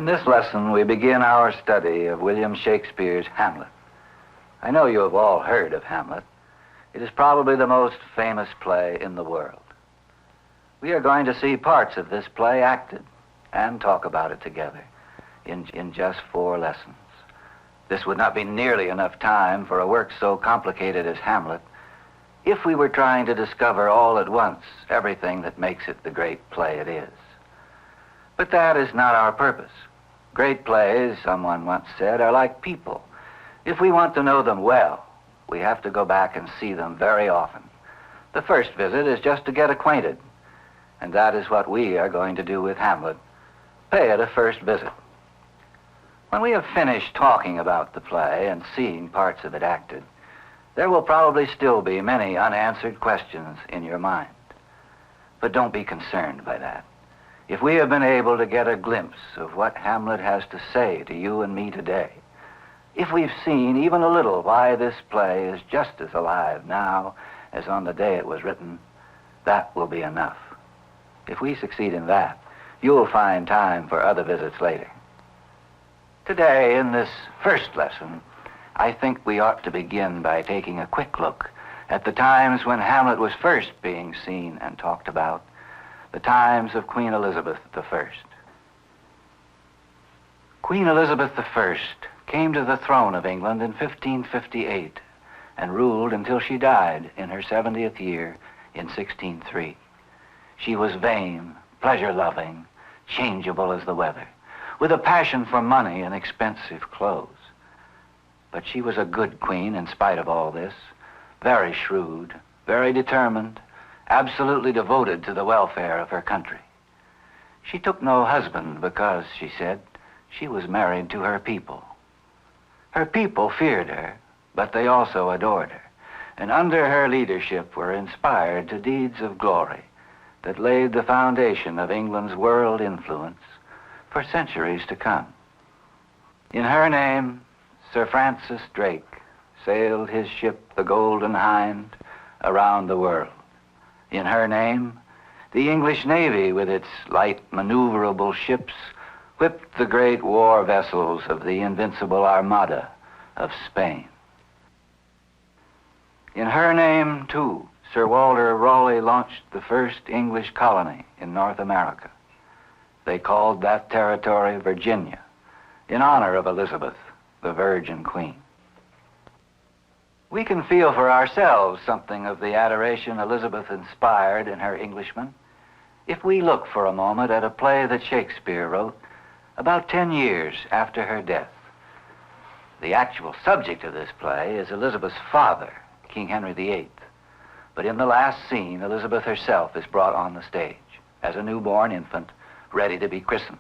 this lesson, we begin our study of William Shakespeare's Hamlet. I know you have all heard of Hamlet. It is probably the most famous play in the world. We are going to see parts of this play acted and talk about it together in just 4 lessons. This would not be nearly enough time for a work so complicated as Hamlet if we were trying to discover all at once everything that makes it the great play it is. But that is not our purpose. Great plays, someone once said, are like people. If we want to know them well, we have to go back and see them very often. The first visit is just to get acquainted, and that is what we are going to do with Hamlet. Pay it a first visit. When we have finished talking about the play and seeing parts of it acted, there will probably still be many unanswered questions in your mind. But don't be concerned by that. If we have been able to get a glimpse of what Hamlet has to say to you and me today, if we've seen even a little why this play is just as alive now as on the day it was written, that will be enough. If we succeed in that, you'll find time for other visits later. Today, in this first lesson, I think we ought to begin by taking a quick look at the times when Hamlet was first being seen and talked about, the times of Queen Elizabeth I. Queen Elizabeth I came to the throne of England in 1558 and ruled until she died in her 70th year in 1603. She was vain, pleasure-loving, changeable as the weather, with a passion for money and expensive clothes. But she was a good queen in spite of all this, very shrewd, very determined, absolutely devoted to the welfare of her country. She took no husband because, she said, she was married to her people. Her people feared her, but they also adored her, and under her leadership were inspired to deeds of glory that laid the foundation of England's world influence for centuries to come. In her name, Sir Francis Drake sailed his ship, the Golden Hind, around the world. In her name, the English Navy, with its light, maneuverable ships, whipped the great war vessels of the invincible Armada of Spain. In her name, too, Sir Walter Raleigh launched the first English colony in North America. They called that territory Virginia, in honor of Elizabeth, the Virgin Queen. We can feel for ourselves something of the adoration Elizabeth inspired in her Englishmen if we look for a moment at a play that Shakespeare wrote about 10 years after her death. The actual subject of this play is Elizabeth's father, King Henry VIII. But in the last scene, Elizabeth herself is brought on the stage as a newborn infant ready to be christened.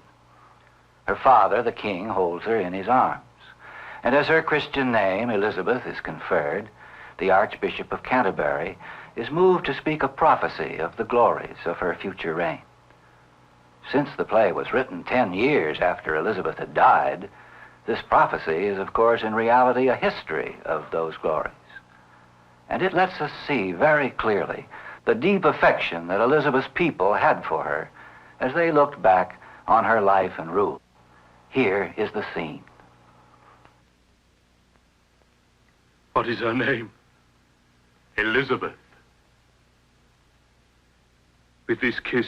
Her father, the king, holds her in his arms. And as her Christian name, Elizabeth, is conferred, the Archbishop of Canterbury is moved to speak a prophecy of the glories of her future reign. Since the play was written 10 years after Elizabeth had died, this prophecy is, of course, in reality a history of those glories. And it lets us see very clearly the deep affection that Elizabeth's people had for her as they looked back on her life and rule. Here is the scene. What is her name? Elizabeth. With this kiss,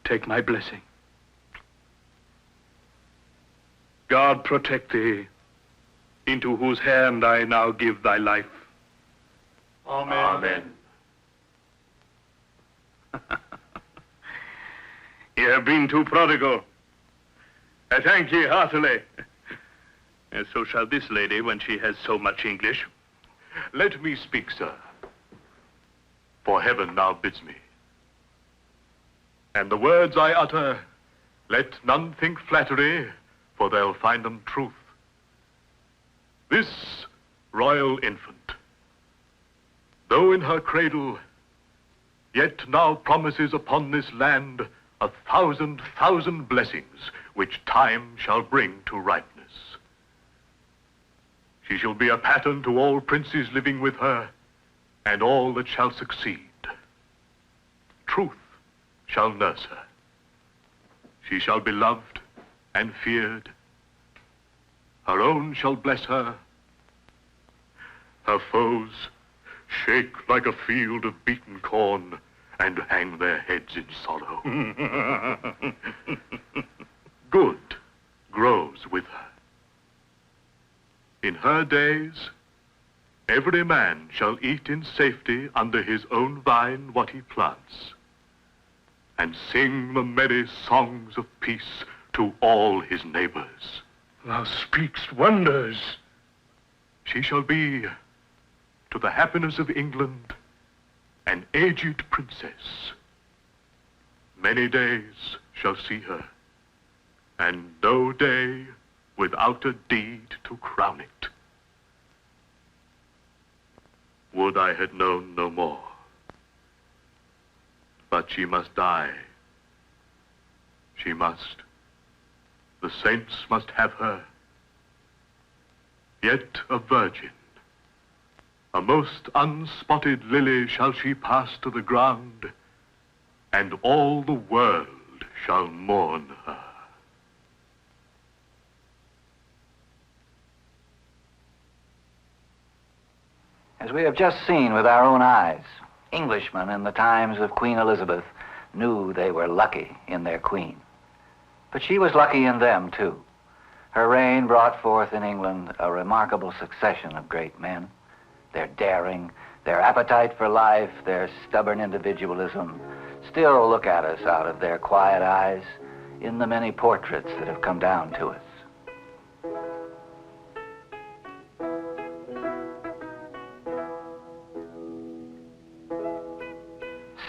take my blessing. God protect thee, into whose hand I now give thy life. Amen. Amen. Ye have been too prodigal. I thank ye heartily. And so shall this lady when she has so much English. Let me speak, sir, for heaven now bids me. And the words I utter, let none think flattery, for they'll find them truth. This royal infant, though in her cradle, yet now promises upon this land 1,000,000 blessings, which time shall bring to ripeness. She shall be a pattern to all princes living with her, and all that shall succeed. Truth shall nurse her. She shall be loved and feared. Her own shall bless her. Her foes shake like a field of beaten corn and hang their heads in sorrow. Good grows with her. In her days, every man shall eat in safety under his own vine what he plants, and sing the merry songs of peace to all his neighbors. Thou speakst wonders. She shall be, to the happiness of England, an aged princess. Many days shall see her, and no day without a deed to crown it. Would I had known no more. But she must die. She must. The saints must have her. Yet a virgin, a most unspotted lily shall she pass to the ground, and all the world shall mourn her. As we have just seen with our own eyes, Englishmen in the times of Queen Elizabeth knew they were lucky in their queen. But she was lucky in them, too. Her reign brought forth in England a remarkable succession of great men. Their daring, their appetite for life, their stubborn individualism still look at us out of their quiet eyes in the many portraits that have come down to us.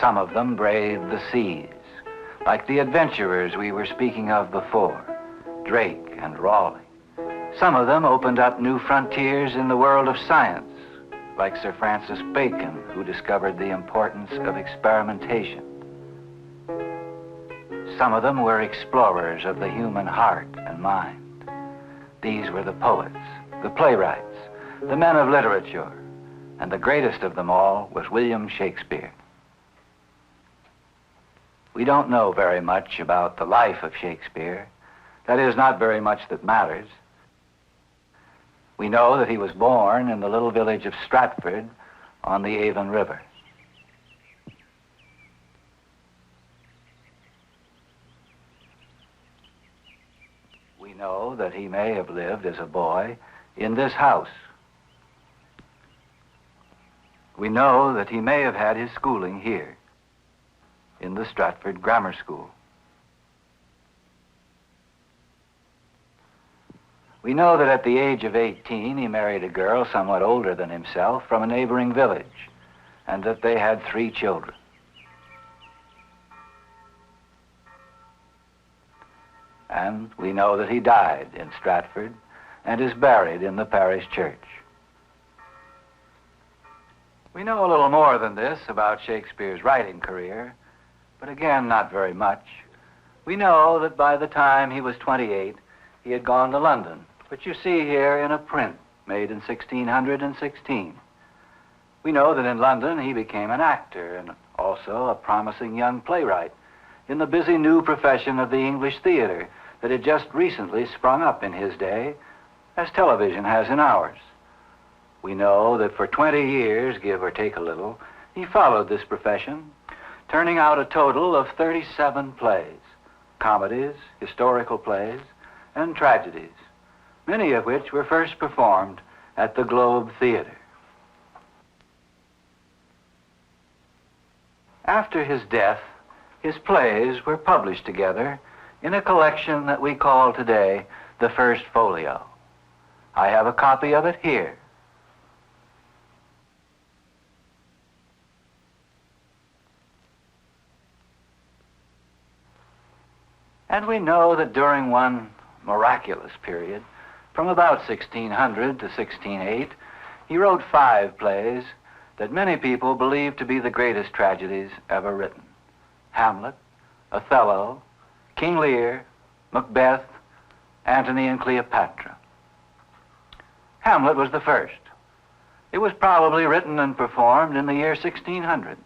Some of them braved the seas, like the adventurers we were speaking of before, Drake and Raleigh. Some of them opened up new frontiers in the world of science, like Sir Francis Bacon, who discovered the importance of experimentation. Some of them were explorers of the human heart and mind. These were the poets, the playwrights, the men of literature, and the greatest of them all was William Shakespeare. We don't know very much about the life of Shakespeare. That is, not very much that matters. We know that he was born in the little village of Stratford on the Avon River. We know that he may have lived as a boy in this house. We know that he may have had his schooling here, in the Stratford Grammar School. We know that at the age of 18, he married a girl somewhat older than himself from a neighboring village, and that they had 3 children. And we know that he died in Stratford and is buried in the parish church. We know a little more than this about Shakespeare's writing career, but again, not very much. We know that by the time he was 28, he had gone to London, which you see here in a print made in 1616. We know that in London he became an actor and also a promising young playwright in the busy new profession of the English theater that had just recently sprung up in his day, as television has in ours. We know that for 20 years, give or take a little, he followed this profession, turning out a total of 37 plays, comedies, historical plays, and tragedies, many of which were first performed at the Globe Theater. After his death, his plays were published together in a collection that we call today the First Folio. I have a copy of it here. And we know that during one miraculous period, from about 1600 to 1608, he wrote 5 plays that many people believe to be the greatest tragedies ever written: Hamlet, Othello, King Lear, Macbeth, Antony and Cleopatra. Hamlet was the first. It was probably written and performed in the year 1600.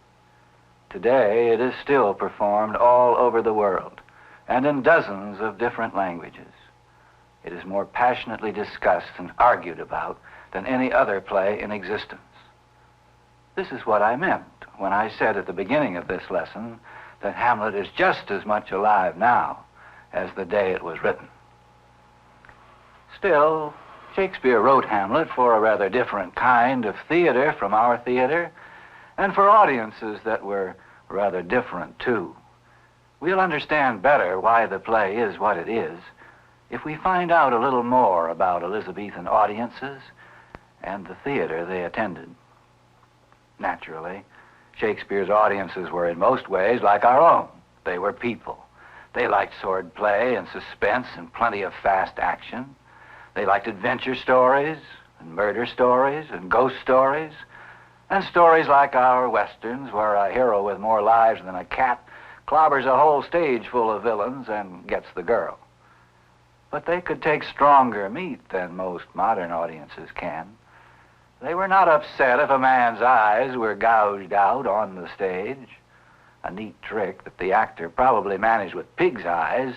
Today, it is still performed all over the world, and in dozens of different languages. It is more passionately discussed and argued about than any other play in existence. This is what I meant when I said at the beginning of this lesson that Hamlet is just as much alive now as the day it was written. Still, Shakespeare wrote Hamlet for a rather different kind of theater from our theater, and for audiences that were rather different too. We'll understand better why the play is what it is if we find out a little more about Elizabethan audiences and the theater they attended. Naturally, Shakespeare's audiences were in most ways like our own. They were people. They liked sword play and suspense and plenty of fast action. They liked adventure stories and murder stories and ghost stories and stories like our westerns where a hero with more lives than a cat clobbers a whole stage full of villains and gets the girl. But they could take stronger meat than most modern audiences can. They were not upset if a man's eyes were gouged out on the stage, a neat trick that the actor probably managed with pig's eyes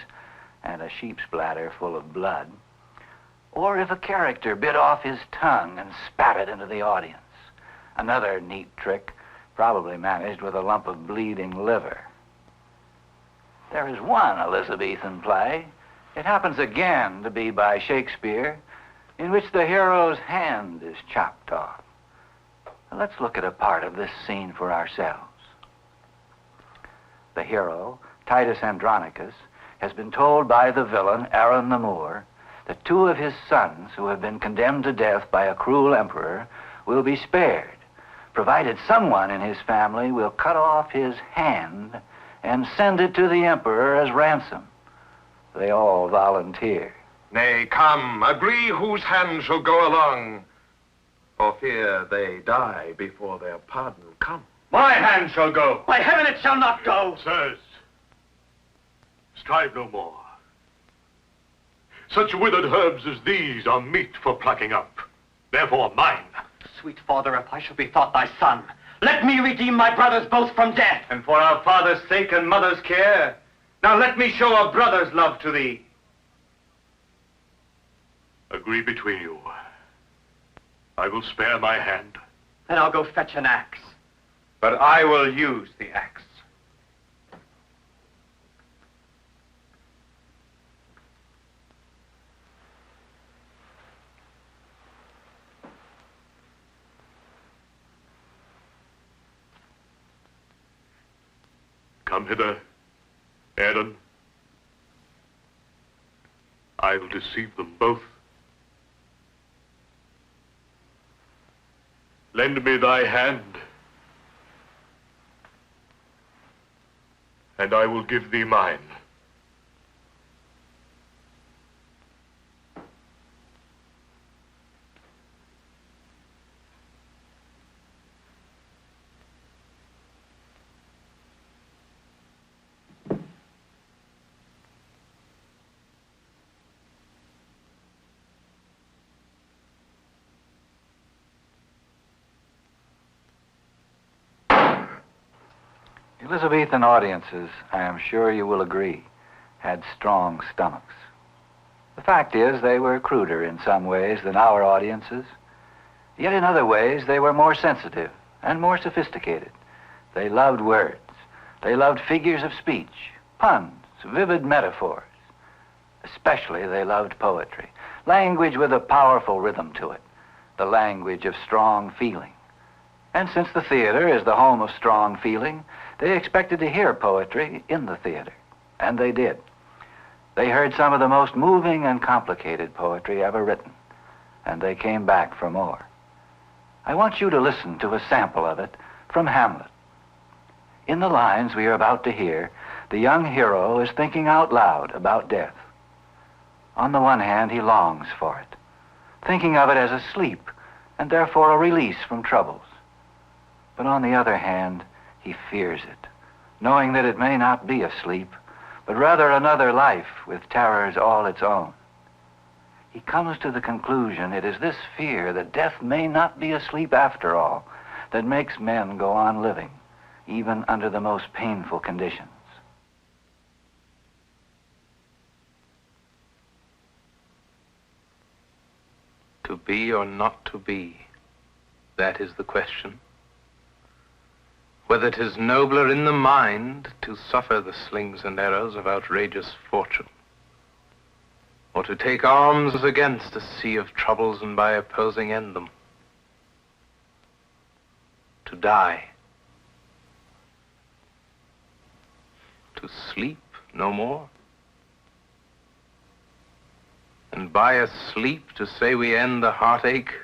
and a sheep's bladder full of blood, or if a character bit off his tongue and spat it into the audience, another neat trick probably managed with a lump of bleeding liver. There is one Elizabethan play. It happens again to be by Shakespeare, in which the hero's hand is chopped off. Let's look at a part of this scene for ourselves. The hero, Titus Andronicus, has been told by the villain, Aaron the Moor, that two of his sons who have been condemned to death by a cruel emperor will be spared, provided someone in his family will cut off his hand and send it to the emperor as ransom. They all volunteer. Nay, come, agree whose hand shall go along, for fear they die before their pardon come. My hand shall go. By heaven, it shall not go. Sirs, strive no more. Such withered herbs as these are meet for plucking up. Therefore, mine. Sweet father, if I shall be thought thy son, let me redeem my brothers both from death. And for our father's sake and mother's care, now let me show a brother's love to thee. Agree between you. I will spare my hand. Then I'll go fetch an axe. But I will use the axe. Come hither, Aaron. I'll deceive them both. Lend me thy hand, and I will give thee mine. Elizabethan audiences, I am sure you will agree, had strong stomachs. The fact is, they were cruder in some ways than our audiences. Yet in other ways, they were more sensitive and more sophisticated. They loved words. They loved figures of speech, puns, vivid metaphors. Especially, they loved poetry, language with a powerful rhythm to it, the language of strong feeling. And since the theater is the home of strong feeling, they expected to hear poetry in the theater, and they did. They heard some of the most moving and complicated poetry ever written, and they came back for more. I want you to listen to a sample of it from Hamlet. In the lines we are about to hear, the young hero is thinking out loud about death. On the one hand, he longs for it, thinking of it as a sleep, and therefore a release from troubles. But on the other hand, he fears it, knowing that it may not be a sleep, but rather another life with terrors all its own. He comes to the conclusion it is this fear that death may not be a sleep after all that makes men go on living, even under the most painful conditions. To be or not to be, that is the question. Whether 'tis nobler in the mind to suffer the slings and arrows of outrageous fortune, or to take arms against a sea of troubles and by opposing end them. To die. To sleep no more. And by a sleep to say we end the heartache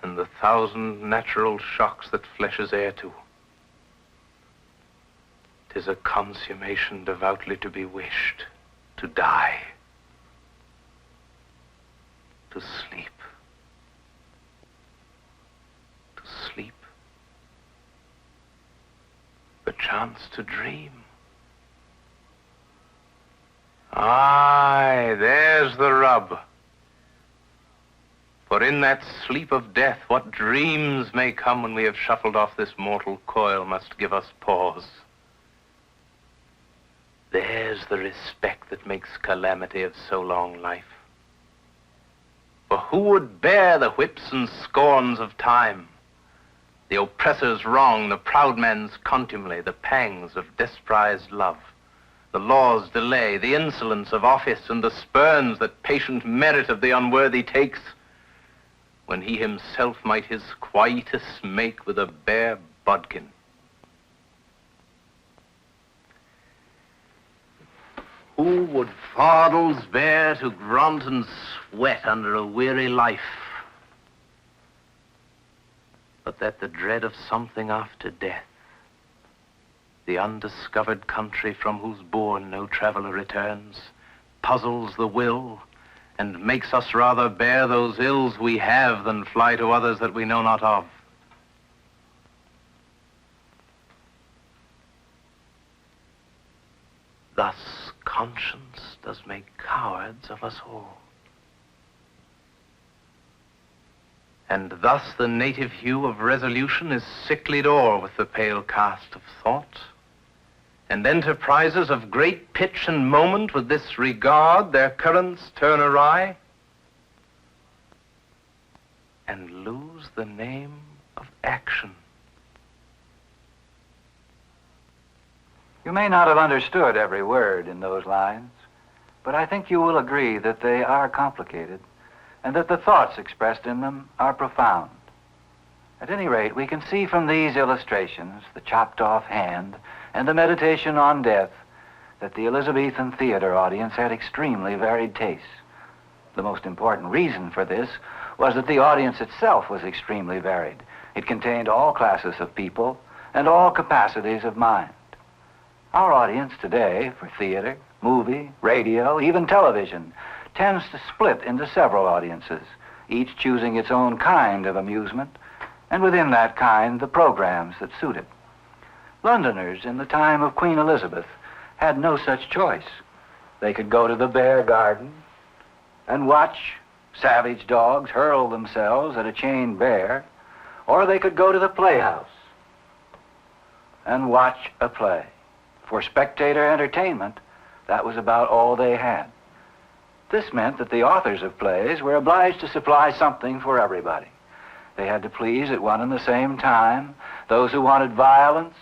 and the thousand natural shocks that flesh is heir to. 'Tis a consummation devoutly to be wished, to die, to sleep, to sleep, perchance to dream. Aye, there's the rub. For in that sleep of death, what dreams may come when we have shuffled off this mortal coil must give us pause. There's the respect that makes calamity of so long life. For who would bear the whips and scorns of time, the oppressor's wrong, the proud man's contumely, the pangs of desprized love, the law's delay, the insolence of office, and the spurns that patient merit of the unworthy takes, when he himself might his quietus make with a bare bodkin? Who would fardels bear to grunt and sweat under a weary life, but that the dread of something after death, the undiscovered country from whose bourne no traveler returns, puzzles the will and makes us rather bear those ills we have than fly to others that we know not of? Thus conscience does make cowards of us all. And thus the native hue of resolution is sicklied o'er with the pale cast of thought, and enterprises of great pitch and moment with this regard their currents turn awry, and lose the name of action. You may not have understood every word in those lines, but I think you will agree that they are complicated and that the thoughts expressed in them are profound. At any rate, we can see from these illustrations, the chopped off hand and the meditation on death, that the Elizabethan theater audience had extremely varied tastes. The most important reason for this was that the audience itself was extremely varied. It contained all classes of people and all capacities of mind. Our audience today, for theater, movie, radio, even television, tends to split into several audiences, each choosing its own kind of amusement, and within that kind, the programs that suit it. Londoners in the time of Queen Elizabeth had no such choice. They could go to the Bear Garden and watch savage dogs hurl themselves at a chained bear, or they could go to the playhouse and watch a play. For spectator entertainment, that was about all they had. This meant that the authors of plays were obliged to supply something for everybody. They had to please at one and the same time those who wanted violence,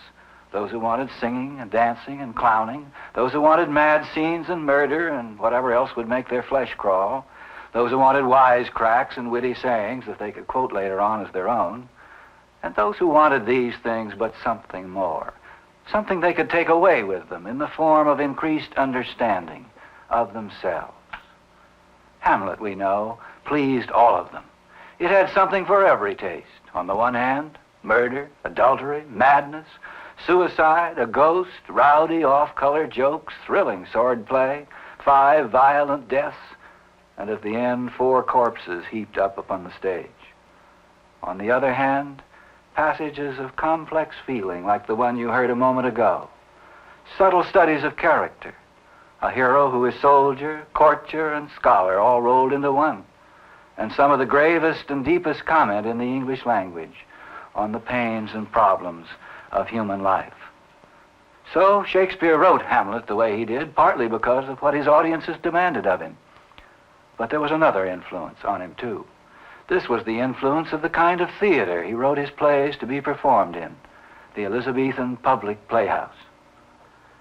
those who wanted singing and dancing and clowning, those who wanted mad scenes and murder and whatever else would make their flesh crawl, those who wanted wisecracks and witty sayings that they could quote later on as their own, and those who wanted these things but something more. Something they could take away with them in the form of increased understanding of themselves. Hamlet, we know, pleased all of them. It had something for every taste. On the one hand, murder, adultery, madness, suicide, a ghost, rowdy, off-color jokes, thrilling sword play, 5 violent deaths, and at the end, 4 corpses heaped up upon the stage. On the other hand, passages of complex feeling like the one you heard a moment ago, subtle studies of character, a hero who is soldier, courtier, and scholar all rolled into one, and some of the gravest and deepest comment in the English language on the pains and problems of human life. So Shakespeare wrote Hamlet the way he did, partly because of what his audiences demanded of him. But there was another influence on him, too. This was the influence of the kind of theater he wrote his plays to be performed in, the Elizabethan public playhouse.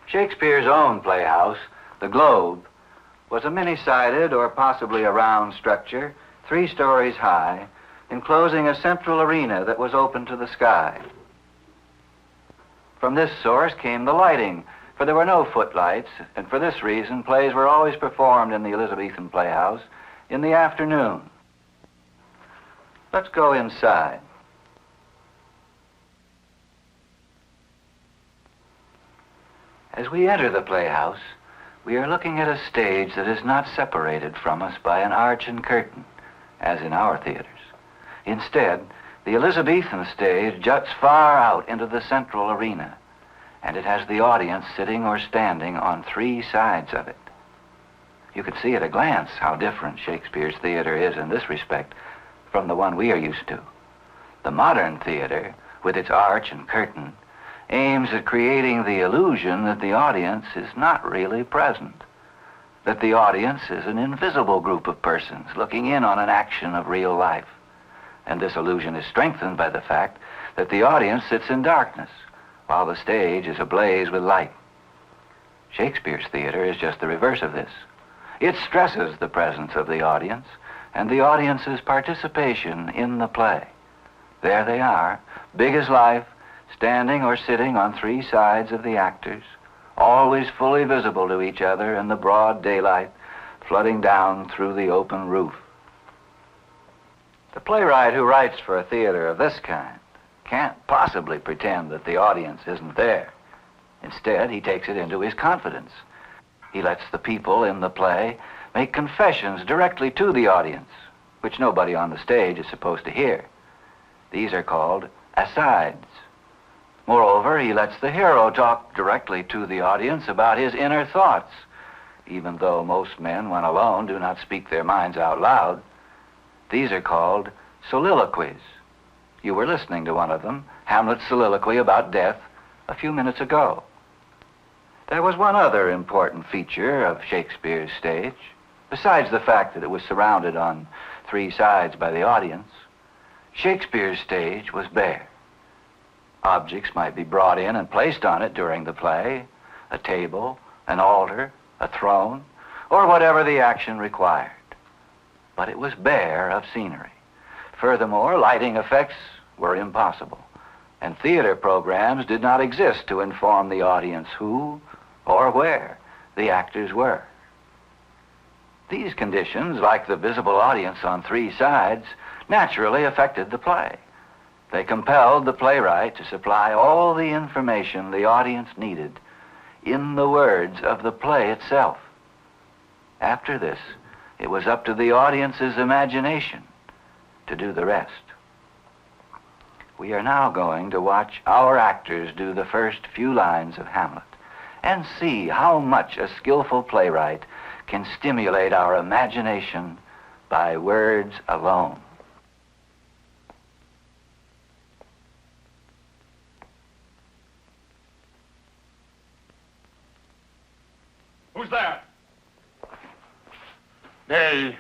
Shakespeare's own playhouse, the Globe, was a many-sided or possibly a round structure, 3 stories high, enclosing a central arena that was open to the sky. From this source came the lighting, for there were no footlights, and for this reason, plays were always performed in the Elizabethan playhouse in the afternoon. Let's go inside. As we enter the playhouse, we are looking at a stage that is not separated from us by an arch and curtain, as in our theaters. Instead, the Elizabethan stage juts far out into the central arena, and it has the audience sitting or standing on 3 sides of it. You can see at a glance how different Shakespeare's theater is in this respect from the one we are used to. The modern theater, with its arch and curtain, aims at creating the illusion that the audience is not really present, that the audience is an invisible group of persons looking in on an action of real life. And this illusion is strengthened by the fact that the audience sits in darkness, while the stage is ablaze with light. Shakespeare's theater is just the reverse of this. It stresses the presence of the audience and the audience's participation in the play. There they are, big as life, standing or sitting on 3 sides of the actors, always fully visible to each other in the broad daylight flooding down through the open roof. The playwright who writes for a theater of this kind can't possibly pretend that the audience isn't there. Instead, he takes it into his confidence. He lets the people in the play make confessions directly to the audience, which nobody on the stage is supposed to hear. These are called asides. Moreover, he lets the hero talk directly to the audience about his inner thoughts, even though most men, when alone, do not speak their minds out loud. These are called soliloquies. You were listening to one of them, Hamlet's soliloquy about death, a few minutes ago. There was one other important feature of Shakespeare's stage, besides the fact that it was surrounded on 3 sides by the audience. Shakespeare's stage was bare. Objects might be brought in and placed on it during the play, a table, an altar, a throne, or whatever the action required. But it was bare of scenery. Furthermore, lighting effects were impossible, and theater programs did not exist to inform the audience who or where the actors were. These conditions, like the visible audience on 3 sides, naturally affected the play. They compelled the playwright to supply all the information the audience needed in the words of the play itself. After this, it was up to the audience's imagination to do the rest. We are now going to watch our actors do the first few lines of Hamlet and see how much a skillful playwright can stimulate our imagination by words alone. Who's there? Nay,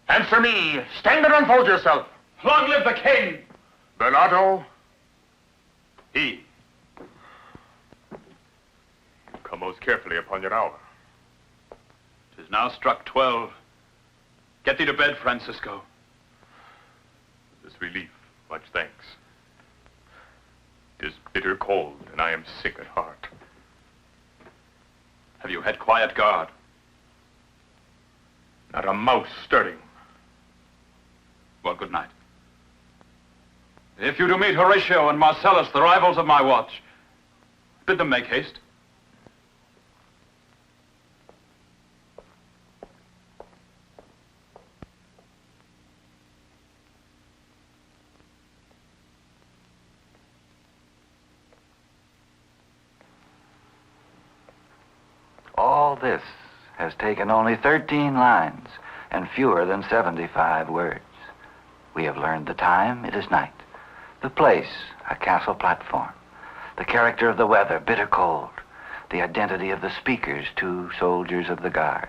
answer me. Stand and unfold yourself. Long live the king! Bernardo, He. Come most carefully upon your hour. 'Tis now struck 12. Get thee to bed, Francisco. This relief, much thanks. 'Tis bitter cold, and I am sick at heart. Have you had quiet guard? Not a mouse stirring. Well, good night. If you do meet Horatio and Marcellus, the rivals of my watch, bid them make haste. All this has taken only 13 lines and fewer than 75 words. We have learned the time, it is night. The place, a castle platform. The character of the weather, bitter cold. The identity of the speakers, 2 soldiers of the guard.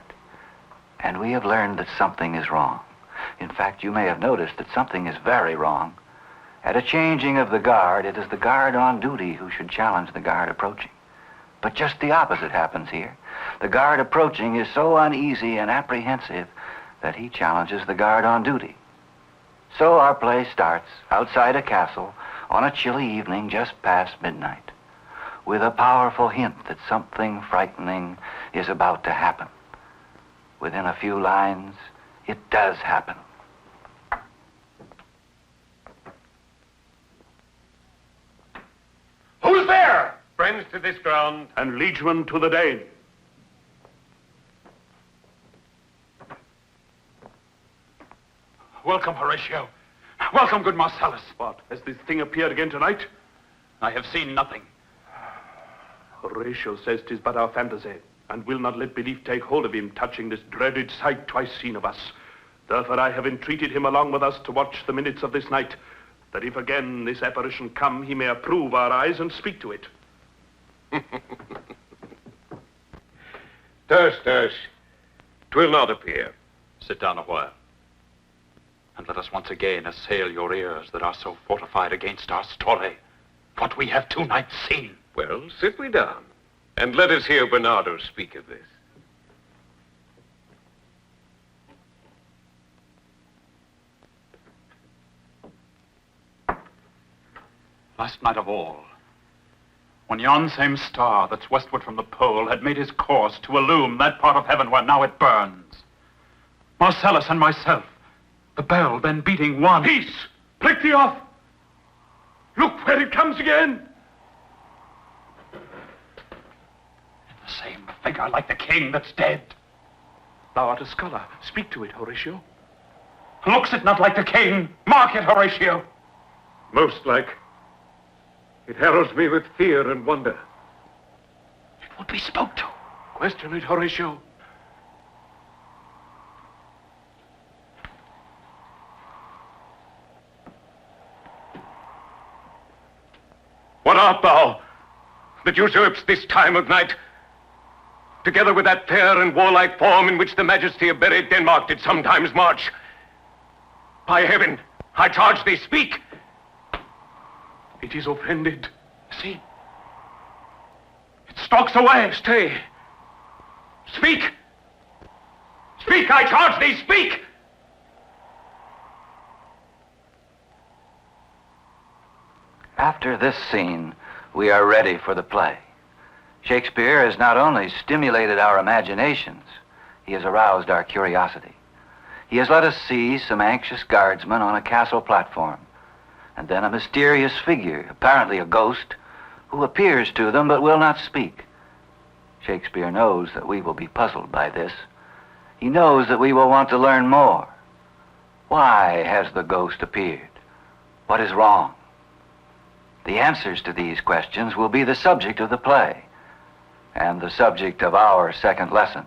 And we have learned that something is wrong. In fact, you may have noticed that something is very wrong. At a changing of the guard, it is the guard on duty who should challenge the guard approaching. But just the opposite happens here. The guard approaching is so uneasy and apprehensive that he challenges the guard on duty. So our play starts outside a castle on a chilly evening just past midnight, with a powerful hint that something frightening is about to happen. Within a few lines, it does happen. Who's there? Friends to this ground. And liegemen to the Dane. Welcome, Horatio. Welcome, good Marcellus. What, has this thing appeared again tonight? I have seen nothing. Horatio says 'tis but our fantasy, and will not let belief take hold of him, touching this dreaded sight twice seen of us. Therefore I have entreated him along with us to watch the minutes of this night, that if again this apparition come, he may approve our eyes and speak to it. Tush. 'Twill not appear. Sit down a while. And let us once again assail your ears that are so fortified against our story. What we have tonight seen. Well, sit we down, and let us hear Bernardo speak of this. Last night of all, when yon same star that's westward from the pole had made his course to illume that part of heaven where now it burns, Marcellus and myself, the bell then beating one. Peace! Break thee off! Look where it comes again! The same figure like the king that's dead. Thou art a scholar. Speak to it, Horatio. Looks it not like the king? Mark it, Horatio. Most like. It heralds me with fear and wonder. It would be spoke to. Question it, Horatio. What art thou, that usurps this time of night, together with that fair and warlike form in which the majesty of buried Denmark did sometimes march? By heaven, I charge thee, speak! It is offended. See? It stalks away. Stay. Speak! Speak, I charge thee, speak! After this scene, we are ready for the play. Shakespeare has not only stimulated our imaginations, he has aroused our curiosity. He has let us see some anxious guardsmen on a castle platform, and then a mysterious figure, apparently a ghost, who appears to them but will not speak. Shakespeare knows that we will be puzzled by this. He knows that we will want to learn more. Why has the ghost appeared? What is wrong? The answers to these questions will be the subject of the play and the subject of our second lesson.